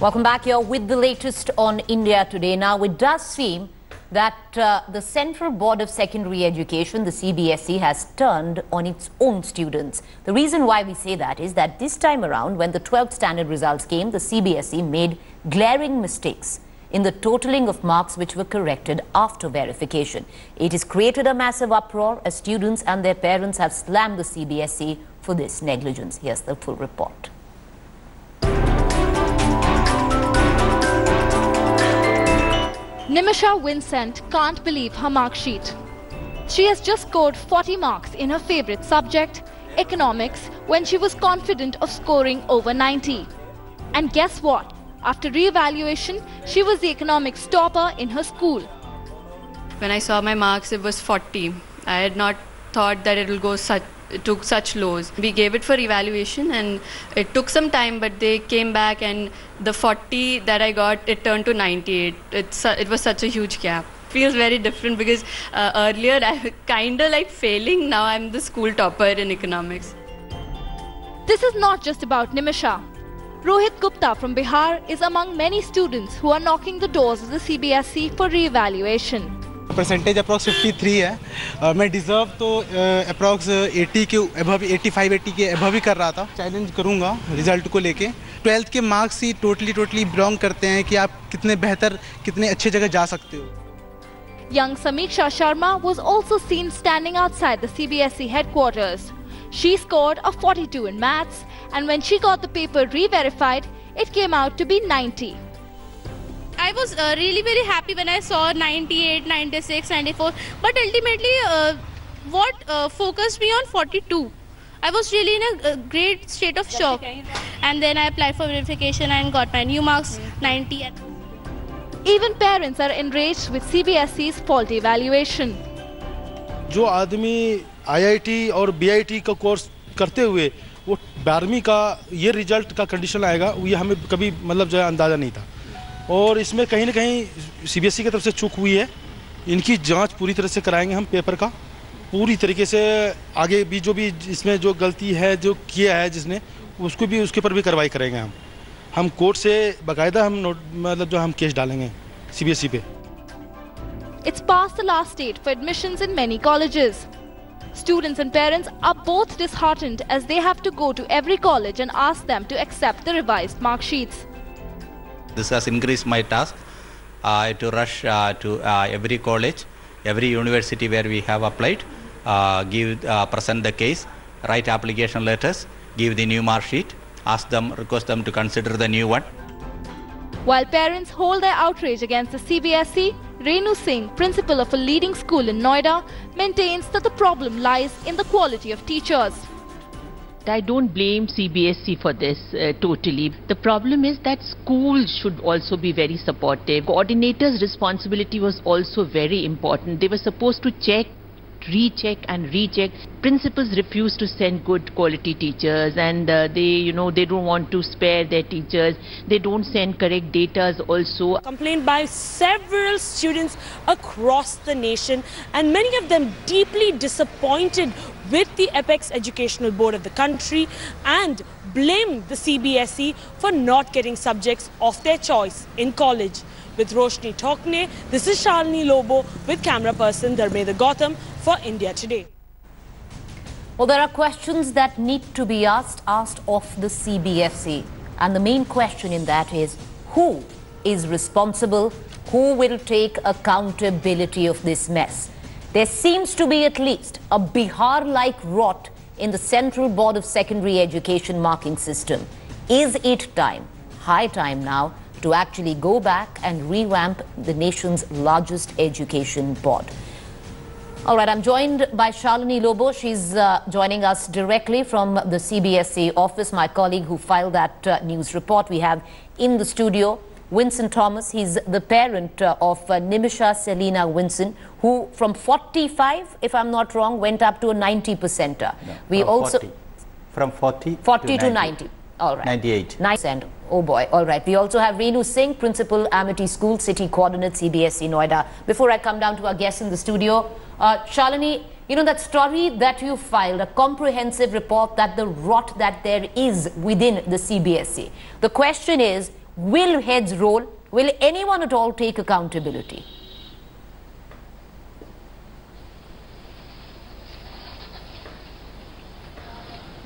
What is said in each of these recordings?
Welcome back here with the latest on India Today. Now, it does seem that the Central Board of Secondary Education, the CBSE, has turned on its own students. The reason why we say that is that this time around, when the 12th standard results came, the CBSE made glaring mistakes in the totaling of marks which were corrected after verification. It has created a massive uproar as students and their parents have slammed the CBSE for this negligence. Here's the full report. Nimisha Vincent can't believe her mark sheet. She has just scored 40 marks in her favorite subject, economics, when she was confident of scoring over 90. And guess what? After re-evaluation, she was the economics topper in her school. When I saw my marks, it was 40. I had not thought that it will go to such lows. We gave it for evaluation and it took some time, but they came back and the 40 that I got, it turned to 98. It was such a huge gap. Feels very different because earlier I was kind of like failing. Now I'm the school topper in economics. This is not just about Nimisha. Rohit Gupta from Bihar is among many students who are knocking the doors of the CBSE for re-evaluation. Percentage approx 53 है। मैं deserve तो approx 80 के above 85-80 के above ही कर रहा था। Challenge करूंगा result को लेके। 12th के मार्क्स ही टोटली बिलोंग करते हैं कि आप कितने बेहतर कितने अच्छे जगह जा सकते हो। Young Samiksha Sharma was also seen standing outside the CBSE headquarters. She scored a 42 in maths, and when she got the paper re-verified, it came out to be 90. I was really very happy when I saw 98, 96, 94. But ultimately, what focused me on 42. I was really in a great state of shock. And then I applied for verification and got my new marks, 90. Even parents are enraged with CBSE's faulty evaluation. जो आदमी IIT और BIT का course करते हुए वो 12वीं का ये रिजल्ट का कंडीशन आएगा, ये हमें कभी मतलब जो है अंदाज़ा नहीं था। और इसमें कहीं ना कहीं CBSE की तरफ से चूक हुई है। इनकी जांच पूरी तरह से कराएंगे हम पेपर का, पूरी तरीके से आगे भी जो भी इसमें जो गलती है जो किया है जिसने उसके पर भी कार्रवाई करेंगे हम कोर्ट से बाकायदा हम मतलब जो हम केस डालेंगे CBSE पे। It's past the last date for admissions in many colleges. Students and parents are both disheartened as they have to go to every college and ask them to accept the revised mark sheets. This has increased my task to rush to every college, every university where we have applied, present the case, write application letters, give the new mark sheet, request them to consider the new one. While parents hold their outrage against the CBSE, Renu Singh, principal of a leading school in Noida, maintains that the problem lies in the quality of teachers. I don't blame CBSE for this totally. The problem is that schools should also be very supportive. Coordinators' responsibility was also very important. They were supposed to check, recheck and recheck. Principals refuse to send good quality teachers, and they don't want to spare their teachers. They don't send correct data also. Complained by several students across the nation, and many of them deeply disappointed with the apex educational board of the country and blamed the CBSE for not getting subjects of their choice in college. With Roshni Thokne, this is Shalini Lobo with camera person Dharmendra Gautam for India Today. Well, there are questions that need to be asked of the CBSE. And the main question in that is, who is responsible? Who will take accountability of this mess? There seems to be at least a Bihar-like rot in the Central Board of Secondary Education marking system. Is it time, high time now, to actually go back and revamp the nation's largest education board? All right, I'm joined by Shalini Lobo. She's joining us directly from the CBSE office, my colleague who filed that news report. We have in the studio Vincent Thomas. He's the parent of Nimisha Selina Vincent, who from 45, if I'm not wrong, went up to a 90%. No, we also 40. From 40 to 90. All right. 98. 9%. Oh boy. All right. We also have Renu Singh, Principal, Amity School, City Coordinate, CBSE Noida. Before I come down to our guests in the studio, Shalini, you know that story that you filed, a comprehensive report that the rot that there is within the CBSE. The question is, Will heads roll? Will anyone at all take accountability?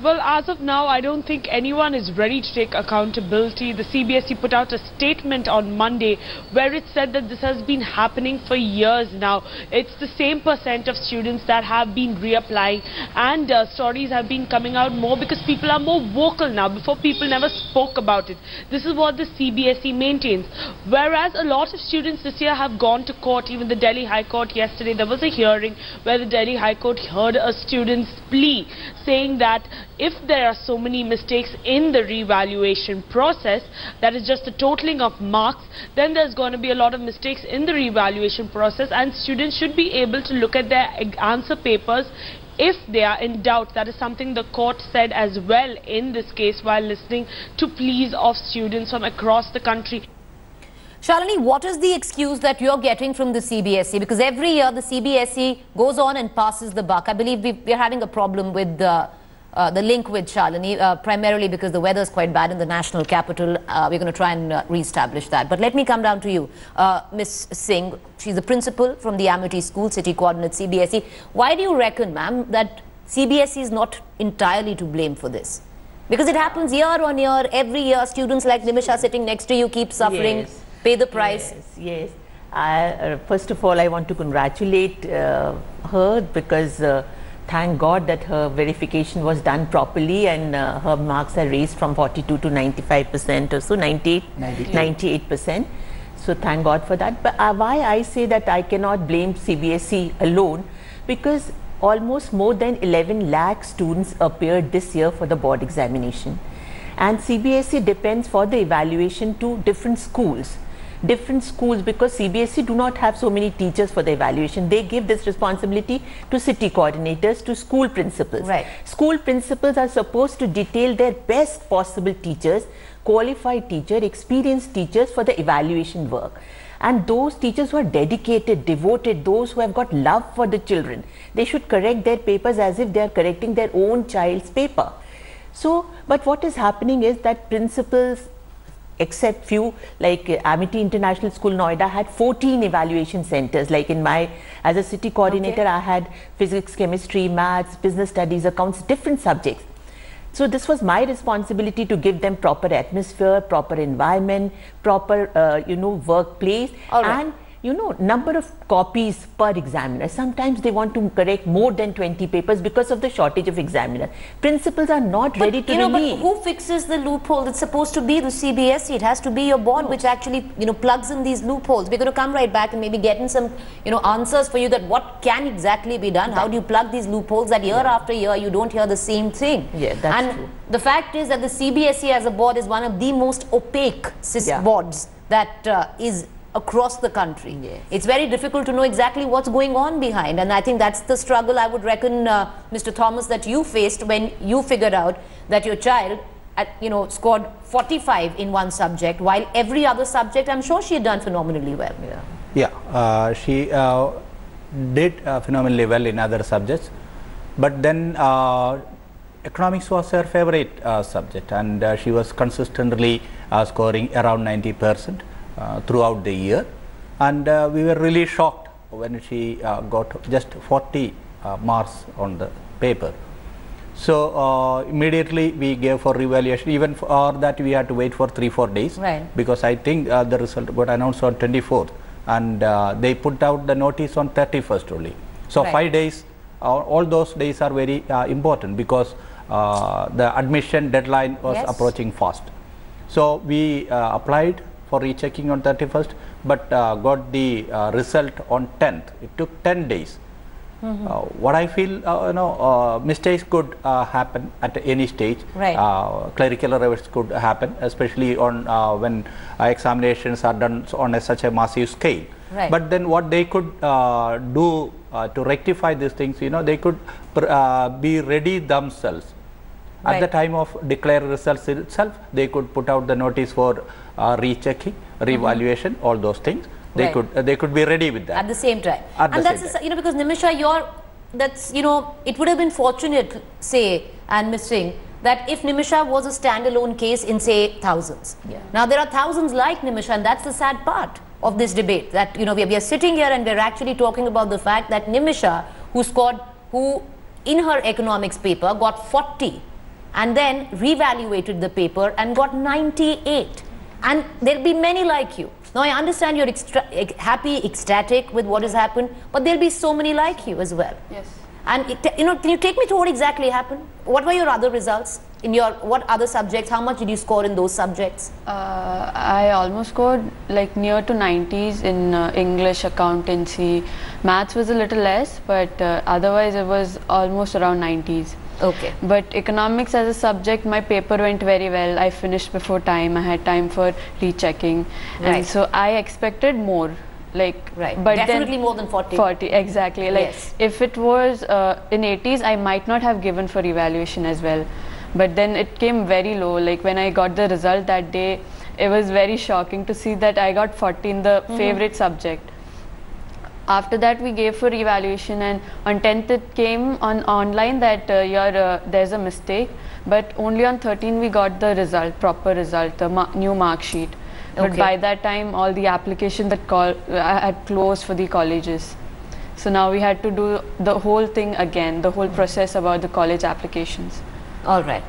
Well, as of now, I don't think anyone is ready to take accountability. The CBSE put out a statement on Monday where it said that this has been happening for years now. It's the same percent of students that have been reapplying, and stories have been coming out more because people are more vocal now. Before, people never spoke about it. This is what the CBSE maintains. Whereas a lot of students this year have gone to court, even the Delhi High Court yesterday, there was a hearing where the Delhi High Court heard a student's plea saying that if there are so many mistakes in the revaluation process, that is just the totaling of marks, then there's going to be a lot of mistakes in the revaluation process, and students should be able to look at their answer papers if they are in doubt. That is something the court said as well in this case while listening to pleas of students from across the country. Shalini, what is the excuse that you're getting from the CBSE? Because every year the CBSE goes on and passes the buck. I believe we're having a problem with the link with Shalini, primarily because the weather is quite bad in the national capital. We're going to try and re-establish that. But let me come down to you, Ms. Singh. She's the principal from the Amity School, City Coordinate CBSE. Why do you reckon, ma'am, that CBSE is not entirely to blame for this? Because it happens year on year, every year. Students like Nimisha sitting next to you keep suffering, pay the price. Yes. First of all, I want to congratulate her because thank God that her verification was done properly and her marks are raised from 42 to 95% or so, 98%. So thank God for that. But why I say that I cannot blame CBSE alone, because almost more than 11 lakh students appeared this year for the board examination. And CBSE depends for the evaluation to different schools because CBSE do not have so many teachers for the evaluation. They give this responsibility to city coordinators, to school principals. Right. School principals are supposed to detail their best possible teachers, qualified teachers, experienced teachers for the evaluation work. And those teachers who are dedicated, devoted, those who have got love for the children, they should correct their papers as if they are correcting their own child's paper. So, but what is happening is that principals, except few like Amity International School, Noida, had 14 evaluation centers. Like in as a city coordinator, I had physics, chemistry, maths, business studies, accounts, different subjects. So this was my responsibility to give them proper atmosphere, proper environment, proper, workplace, and number of copies per examiner. Sometimes they want to correct more than 20 papers because of the shortage of examiner. Principals are not ready to release. But who fixes the loophole? It's supposed to be the CBSE. It has to be your board which actually, plugs in these loopholes. We're going to come right back and maybe get in some, answers for you that what can exactly be done. How do you plug these loopholes that year after year you don't hear the same thing? Yeah, that's true. The fact is that the CBSE as a board is one of the most opaque boards that is across the country. Yes. It's very difficult to know exactly what's going on behind, and I think that's the struggle, I would reckon, Mr. Thomas, that you faced when you figured out that your child scored 45 in one subject, while every other subject, I'm sure she had done phenomenally well. She did phenomenally well in other subjects, but then economics was her favorite subject, and she was consistently scoring around 90%. Throughout the year, and we were really shocked when she got just 40 marks on the paper. So immediately we gave for revaluation. Even for that we had to wait for 3-4 days, because I think the result got announced on 24th, and they put out the notice on 31st only. So 5 days, all those days are very important, because the admission deadline was approaching fast. So we applied for rechecking on 31st, but got the result on 10th. It took 10 days. What I feel, mistakes could happen at any stage. Clerical errors could happen, especially on when examinations are done on such a massive scale. But then what they could do to rectify these things, they could be ready themselves. At the time of declared results itself, they could put out the notice for rechecking, revaluation, all those things. They could be ready with that at the same time. And that's because Nimisha, it would have been fortunate, say, and Ms. Singh, that if Nimisha was a standalone case in, say, thousands. Yeah. Now, there are thousands like Nimisha, and that's the sad part of this debate, that, you know, we are sitting here and we're actually talking about the fact that Nimisha, who in her economics paper got 40 and then reevaluated the paper and got 98. And there'll be many like you. Now, I understand you're happy, ecstatic with what has happened, but there'll be so many like you as well. Yes. And, you know, can you take me through what exactly happened? What were your other results? In your, what other subjects? How much did you score in those subjects? I almost scored like near to 90s in English, accountancy. Maths was a little less, but otherwise it was almost around 90s. Okay. But economics as a subject, my paper went very well. I finished before time. I had time for rechecking. Right. And so I expected more. Like, right. But definitely then more than 40. 40, exactly. Like, yes. if it was in 80s, I might not have given for evaluation as well. But then it came very low. Like, when I got the result that day, it was very shocking to see that I got 40 in the favorite subject. After that, we gave for evaluation, and on 10th it came on online that there's a mistake. But only on 13 we got the result, proper result, the new mark sheet. But by that time, all the applications that had closed for the colleges. So now we had to do the whole thing again, the whole process about the college applications. All right.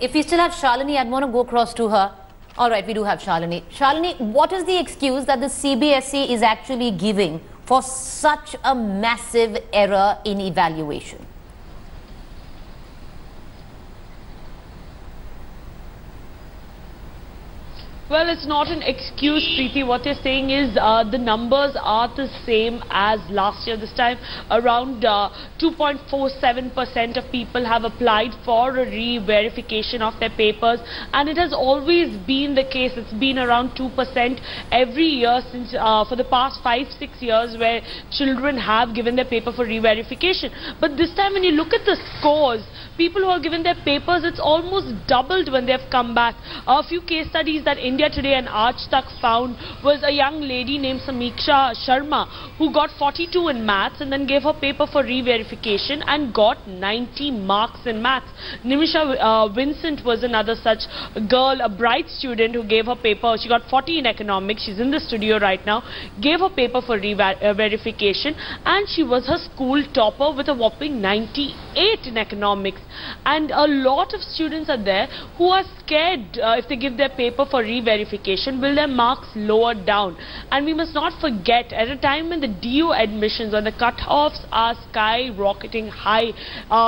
If we still have Shalini, I'd want to go across to her. All right, we do have Shalini. Shalini, what is the excuse that the CBSE is actually giving for such a massive error in evaluation? Well, it's not an excuse, Preeti. What they're saying is the numbers are the same as last year. This time, around 2.47% of people have applied for a re-verification of their papers, and it has always been the case. It's been around 2% every year since for the past 5-6 years, where children have given their paper for re-verification. But this time, when you look at the scores, people who have given their papers, it's almost doubled when they've come back. A few case studies that India Today and Aaj Tak found was a young lady named Samiksha Sharma who got 42 in maths and then gave her paper for re-verification and got 90 marks in maths. Nimisha Vincent was another such girl, a bright student who gave her paper. She got 40 in economics. She's in the studio right now. Gave her paper for re-verification, and she was her school topper with a whopping 98 in economics. And a lot of students are there who are scared if they give their paper for re-verification, will their marks lower down? And we must not forget, at a time when the DU admissions or the cutoffs are skyrocketing high,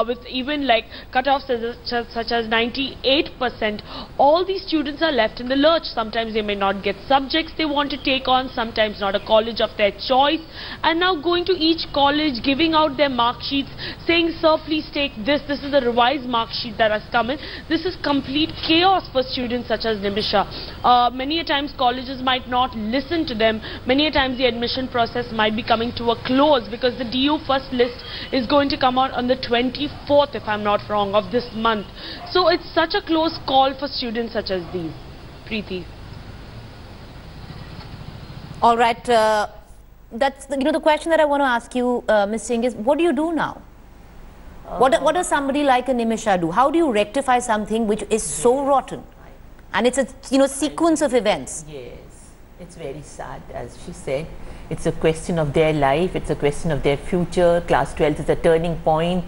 with even like cutoffs such as 98%, all these students are left in the lurch. Sometimes they may not get subjects they want to take on, sometimes not a college of their choice, and now going to each college, giving out their mark sheets, saying, sir, please take this is the revised mark sheet that has come in. This is complete chaos for students such as Nimisha. Many a times colleges might not listen to them. Many a times the admission process might be coming to a close because the DU first list is going to come out on the 24th, if I'm not wrong, of this month. So it's such a close call for students such as these. Preeti. All right. That's the question that I want to ask you, Ms. Singh, is what do you do now? What does somebody like a Nimisha do? How do you rectify something which is so rotten? And it's a sequence of events. Yes, it's very sad, as she said. It's a question of their life. It's a question of their future. Class 12 is a turning point,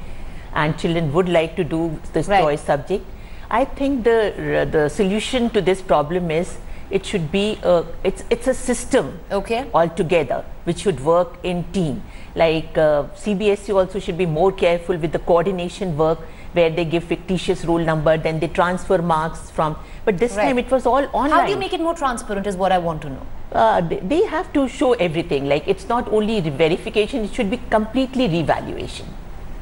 and children would like to do this choice subject. I think the solution to this problem is it should be it's a system altogether which should work in team. Like CBSE also should be more careful with the coordination work, where they give fictitious roll number, then they transfer marks from. But this time it was all online. How do you make it more transparent is what I want to know. They have to show everything. Like, it's not only verification, it should be completely revaluation.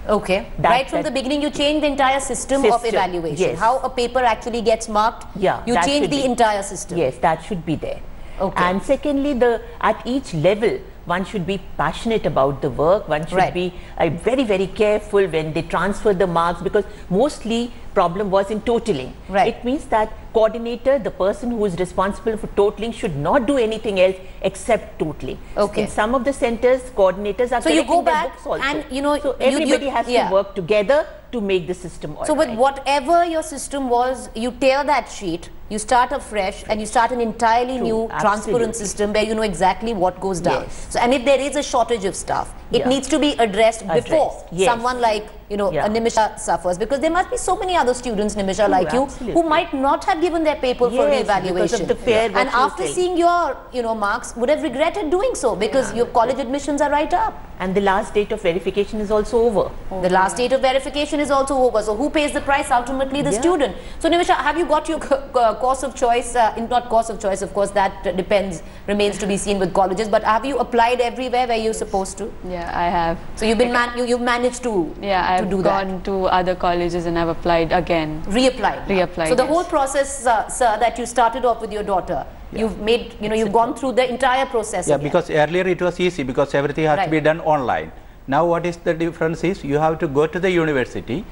Okay. Right from the beginning, you change the entire system of evaluation. Yes. How a paper actually gets marked, you change the entire system. Yes, that should be there. Okay. And secondly, at each level, one should be passionate about the work. One should be very, very careful when they transfer the marks, because mostly problem was in totaling. It means that coordinator, the person who is responsible for totaling, should not do anything else except totaling. In some of the centers, coordinators are so you go back books also. and so everybody has to work together to make the system all So with right. whatever your system was, you tear that sheet, you start afresh, and you start an entirely new transparent system where you know exactly what goes down. Yes. So, and if there is a shortage of staff, it needs to be addressed before someone like, you know, a Nimisha suffers, because there must be so many other students, Nimisha, like you, who might not have given their paper for reevaluation. Because of the fair and after seeing your, you know, marks, would have regretted doing so, because your college admissions are right up. And the last date of verification is also over. The last date of verification is also over. So who pays the price? Ultimately, the student. So Nimisha, have you got your course of choice? Not course of choice, of course, that depends, remains to be seen with colleges. But have you applied everywhere where you're supposed to? Yeah, I have. So you've been you've managed to I've do gone to other colleges and I've applied again. Reapplied. So the whole process, sir, that you started off with your daughter, you've made, you know, you've gone through the entire process. Yeah, because earlier it was easy because everything has to be done online. Now what is the difference is you have to go to the university,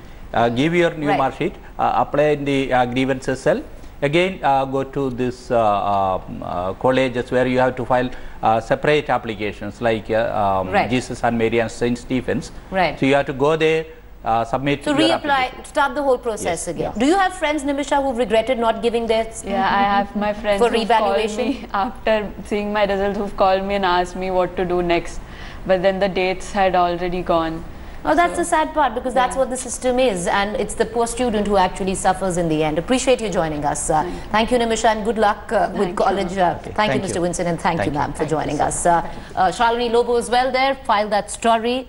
give your new mark sheet, apply in the grievances cell, again go to this colleges where you have to file separate applications like Jesus and Mary and St. Stephen's. So you have to go there, submit. So reapply, start the whole process again. Do you have friends, Nimisha, who've regretted not giving their I have my friends for who've called me after seeing my results, who've called me and asked me what to do next. But then the dates had already gone. Oh, that's the sad part, because that's what the system is, and it's the poor student who actually suffers in the end. Appreciate you joining us. Thank you, Nimisha, and good luck with college. Thank you, Mr. Winston, and thank you, ma'am, for joining us. Shalini Lobo as well there, filed that story.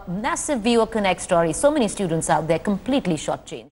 Massive Viewer Connect story. So many students out there completely shortchanged.